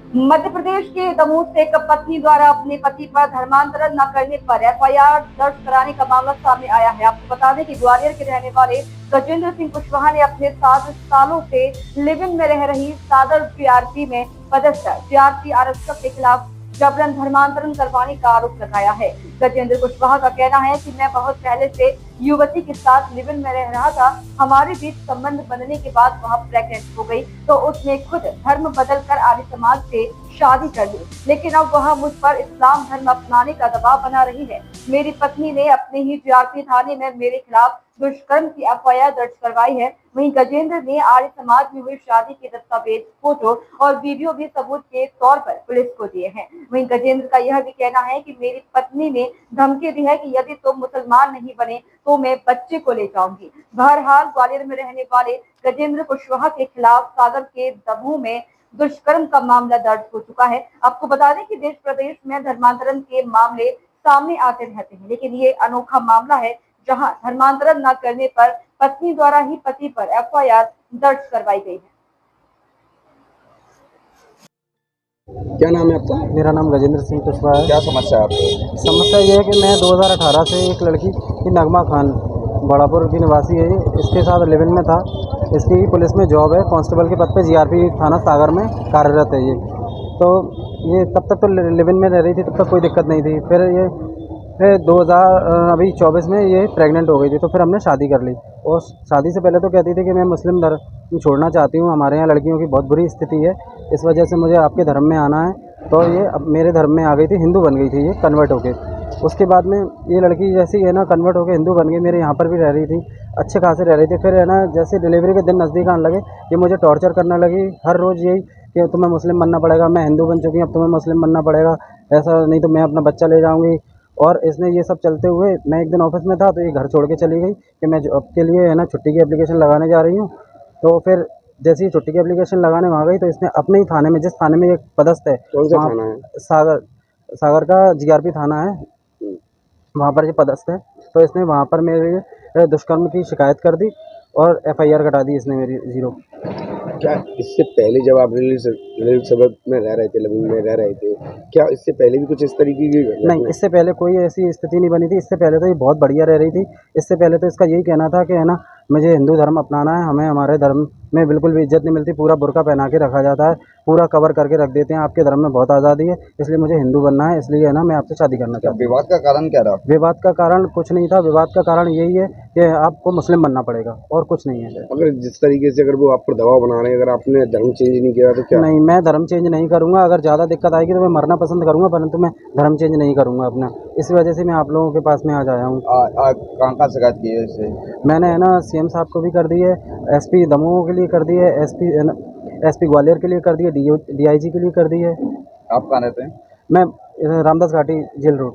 मध्य प्रदेश के दमोह से एक पत्नी द्वारा अपने पति पर धर्मांतरण न करने पर एफआईआर दर्ज कराने का मामला सामने आया है। आपको बता दें कि ग्वालियर के रहने वाले गजेंद्र सिंह कुशवाहा ने अपने 7 सालों से लिव इन में रह रही सादर जीआरपी में पदस्थ जीआरपी आरक्षक के खिलाफ जबरन धर्मांतरण करवाने का आरोप लगाया है। गजेंद्र कुशवाहा का कहना है कि मैं बहुत पहले से युवती के साथ लिव इन में रह रहा था। हमारे बीच संबंध बनने के बाद वह प्रेग्नेंट हो गई तो उसने खुद धर्म बदलकर आर्य समाज से शादी कर ली, लेकिन अब वह मुझ पर इस्लाम धर्म अपनाने का दबाव बना रही है। मेरी पत्नी ने अपने ही जीआरपी थाने में मेरे खिलाफ दुष्कर्म की एफआईआर दर्ज करवाई है। वहीं गजेंद्र ने आर्य समाज में हुई शादी के दस्तावेज, फोटो और वीडियो भी सबूत के तौर पर पुलिस को दिए हैं। वहीं गजेंद्र का यह भी कहना है कि मेरी पत्नी ने धमकी दी है कि यदि तुम मुसलमान नहीं बने तो मैं बच्चे को ले जाऊंगी। बहरहाल ग्वालियर में रहने वाले गजेंद्र कुशवाहा के खिलाफ सागर के दमोह में दुष्कर्म का मामला दर्ज हो चुका है। आपको बता दें कि देश प्रदेश में धर्मांतरण के मामले सामने आते रहते हैं, लेकिन ये अनोखा मामला है जहां धर्मांतरण न करने पर पत्नी द्वारा ही पति पर एफआईआर दर्ज करवाई गई है। क्या नाम है आपका? मेरा नाम गजेंद्र सिंह कुशवाहा है। क्या समस्या है आपको? समस्या ये है कि मैं 2018 से एक लड़की की नगमा खान बड़ापुर की निवासी है, इसके साथ लिव इन में था। इसकी पुलिस में जॉब है, कांस्टेबल के पद पे जीआरपी थाना सागर में कार्यरत है ये। तो ये तब तक तो लिव इन में रह रही थी, तब तक कोई दिक्कत नहीं थी। फिर ये 2024 में ये प्रेग्नेंट हो गई थी, तो फिर हमने शादी कर ली। और शादी से पहले तो कहती थी कि मैं मुस्लिम धर्म छोड़ना चाहती हूँ, हमारे यहाँ लड़कियों की बहुत बुरी स्थिति है, इस वजह से मुझे आपके धर्म में आना है। तो ये अब मेरे धर्म में आ गई थी, हिंदू बन गई थी ये कन्वर्ट होके। उसके बाद में ये लड़की जैसी है ना कन्वर्ट होके हिंदू बन गई, मेरे यहाँ पर भी रह रही थी, अच्छे खासे रह रही थी। फिर है ना जैसे डिलीवरी के दिन नज़दीक आने लगे, ये मुझे टॉर्चर करने लगी हर रोज़ यही कि तुम्हें मुस्लिम बनना पड़ेगा, मैं हिंदू बन चुकी हूँ, अब तुम्हें मुस्लिम बनना पड़ेगा, ऐसा नहीं तो मैं अपना बच्चा ले जाऊँगी। और इसने ये सब चलते हुए मैं एक दिन ऑफिस में था तो ये घर छोड़ के चली गई कि मैं जॉब के लिए है ना छुट्टी की एप्लीकेशन लगाने जा रही हूँ। तो फिर जैसे ही छुट्टी की एप्लीकेशन लगाने वहाँ गई तो इसने अपने ही थाने में, जिस थाने में ये पदस्थ है, कौन सा वहाँ थाना है? सागर सागर का जीआरपी थाना है, वहाँ पर ये पदस्थ है। तो इसने वहाँ पर मेरे दुष्कर्म की शिकायत कर दी और एफआईआर कटा दी इसने मेरी 0। क्या इससे पहले जब आप रिलीफ सबब में रह रहे थे, लिव इन में रह रहे थे, क्या इससे पहले भी कुछ इस तरीके की घटना? नहीं, इससे पहले कोई ऐसी स्थिति नहीं बनी थी। इससे पहले तो ये बहुत बढ़िया रह रही थी। इससे पहले तो इसका यही कहना था कि है ना मुझे हिंदू धर्म अपनाना है, हमें हमारे धर्म में बिल्कुल भी इज्जत नहीं मिलती, पूरा बुर्का पहना के रखा जाता है, पूरा कवर करके रख देते हैं, आपके धर्म में बहुत आज़ादी है, इसलिए मुझे हिंदू बनना है, इसलिए है ना मैं आपसे शादी करना चाहती हूँ। विवाद का कारण क्या रहा? विवाद का कारण कुछ नहीं था, विवाद का कारण यही है कि आपको मुस्लिम बनना पड़ेगा और कुछ नहीं है। अगर जिस तरीके से अगर वो आप पर दबाव बना रहे हैं, अगर आपने धर्म चेंज नहीं किया तो क्या? नहीं, मैं धर्म चेंज नहीं करूँगा। अगर ज़्यादा दिक्कत आएगी तो मैं मरना पसंद करूँगा, परंतु मैं धर्म चेंज नहीं करूँगा अपना। इस वजह से मैं आप लोगों के पास में आज आया हूँ। कहाँ शिकायत की है इससे? मैंने है ना सीएम साहब को भी कर दी है, एसपी दमोह के लिए कर दी है, एसपी ग्वालियर के लिए कर दी है, डीआईजी के लिए कर दी है। आप कहाँ रहते हैं? मैं रामदास घाटी जेल रोड।